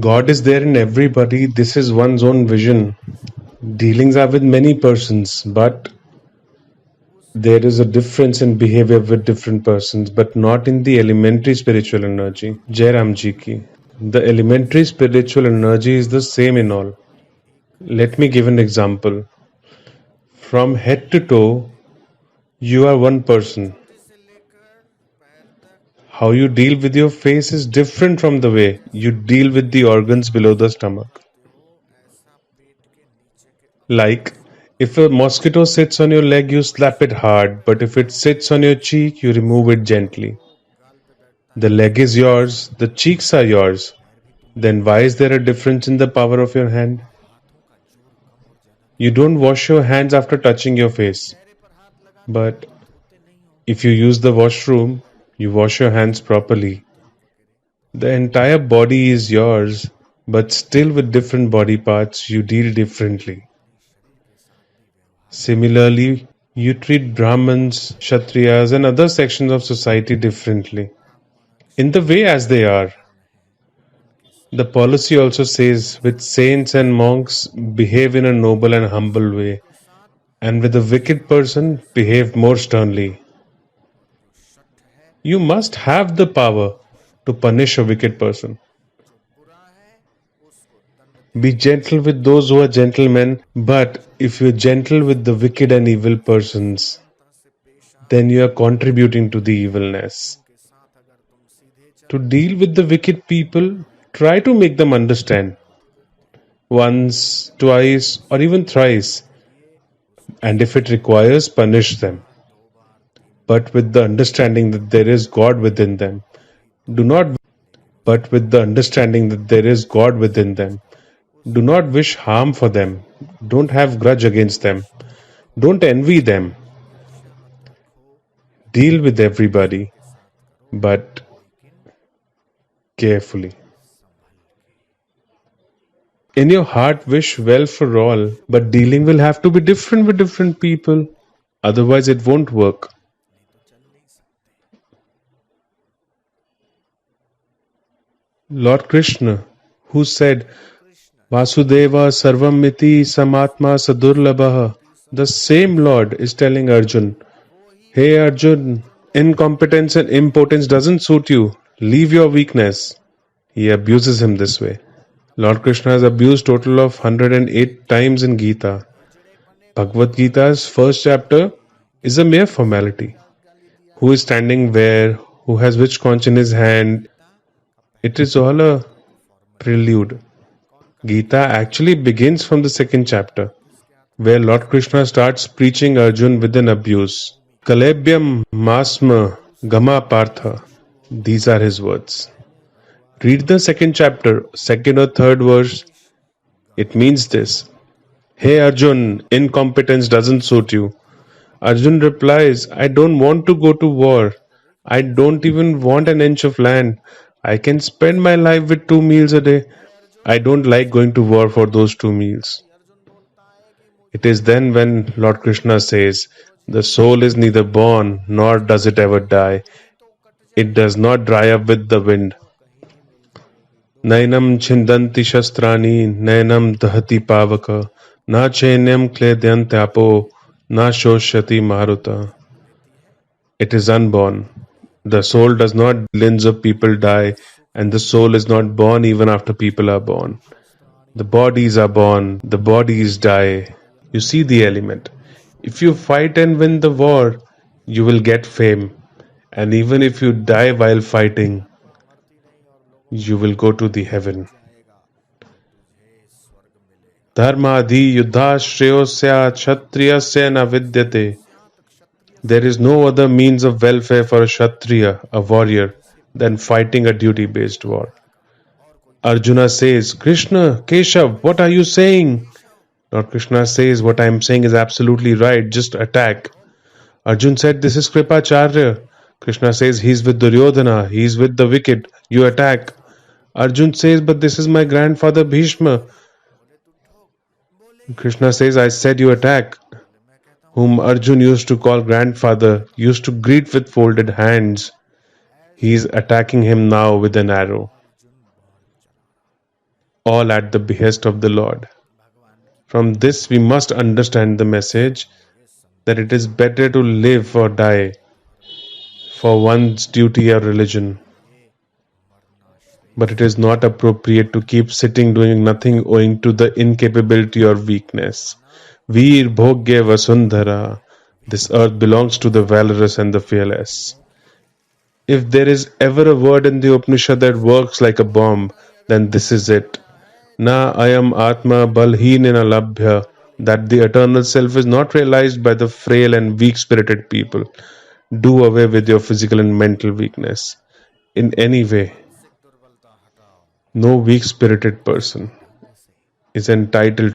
God is there in everybody. This is one's own vision. Dealings are with many persons, but there is a difference in behavior with different persons, but not in the elementary spiritual energy. Jai Ram Ji ki. The elementary spiritual energy is the same in all. Let me give an example. From head to toe, you are one person. How you deal with your face is different from the way you deal with the organs below the stomach. Like, if a mosquito sits on your leg, you slap it hard, but if it sits on your cheek, you remove it gently. The leg is yours, the cheeks are yours. Then why is there a difference in the power of your hand? You don't wash your hands after touching your face. But if you use the washroom, you wash your hands properly. The entire body is yours, but still with different body parts, you deal differently. Similarly, you treat Brahmins, Kshatriyas, and other sections of society differently, in the way as they are. The policy also says, with saints and monks, behave in a noble and humble way, and with a wicked person, behave more sternly. You must have the power to punish a wicked person. Be gentle with those who are gentlemen, but if you're gentle with the wicked and evil persons, then you are contributing to the evilness. To deal with the wicked people, try to make them understand. Once, twice, or even thrice, and if it requires, punish them. But with the understanding that there is God within them. Do not but with the understanding that there is God within them. Do not wish harm for them. Don't have grudge against them. Don't envy them. Deal with everybody, but carefully. In your heart, wish well for all, but dealing will have to be different with different people. Otherwise, it won't work. Lord Krishna, who said, Vasudeva Sarvamiti Samatma Sadurlabha, the same Lord is telling Arjun, Hey Arjun, incompetence and impotence doesn't suit you. Leave your weakness. He abuses him this way. Lord Krishna has abused total of 108 times in Gita. Bhagavad Gita's first chapter is a mere formality. Who is standing where, who has which conch in his hand, it is all a prelude. Gita actually begins from the second chapter, where Lord Krishna starts preaching Arjun with an abuse. Kalebhyam masma gama partha. These are his words. Read the second chapter, second or third verse. It means this. Hey Arjun, incompetence doesn't suit you. Arjun replies, I don't want to go to war. I don't even want an inch of land. I can spend my life with 2 meals a day. I don't like going to war for those 2 meals. It is then when Lord Krishna says, the soul is neither born nor does it ever die. It does not dry up with the wind. Nainam chindanti shastrani, nainam dahati pavaka, na chainyam kledyantapo, na shoshati maruta. It is unborn. The soul does not, millions of people die, and the soul is not born even after people are born. The bodies are born, the bodies die. You see the element. If you fight and win the war, you will get fame. And even if you die while fighting, you will go to the heaven. Dharmadhi yuddha shreyosya kshatriyasya na vidyate. There is no other means of welfare for a Kshatriya, a warrior, than fighting a duty-based war. Arjuna says, Krishna, Keshav, what are you saying? Lord Krishna says, what I am saying is absolutely right, just attack. Arjun said, this is Kripacharya. Krishna says, he's with Duryodhana, he's with the wicked, you attack. Arjun says, but this is my grandfather Bhishma. Krishna says, I said you attack. Whom Arjun used to call grandfather, used to greet with folded hands. He is attacking him now with an arrow, all at the behest of the Lord. From this, we must understand the message that it is better to live or die for one's duty or religion. But it is not appropriate to keep sitting doing nothing owing to the incapability or weakness. Veer Bhogya Vasundhara. This earth belongs to the valorous and the fearless. If there is ever a word in the Upanishad that works like a bomb, then this is it. Na ayam atma balhinena labhya, that the eternal self is not realized by the frail and weak-spirited people. Do away with your physical and mental weakness. In any way, no weak-spirited person is entitled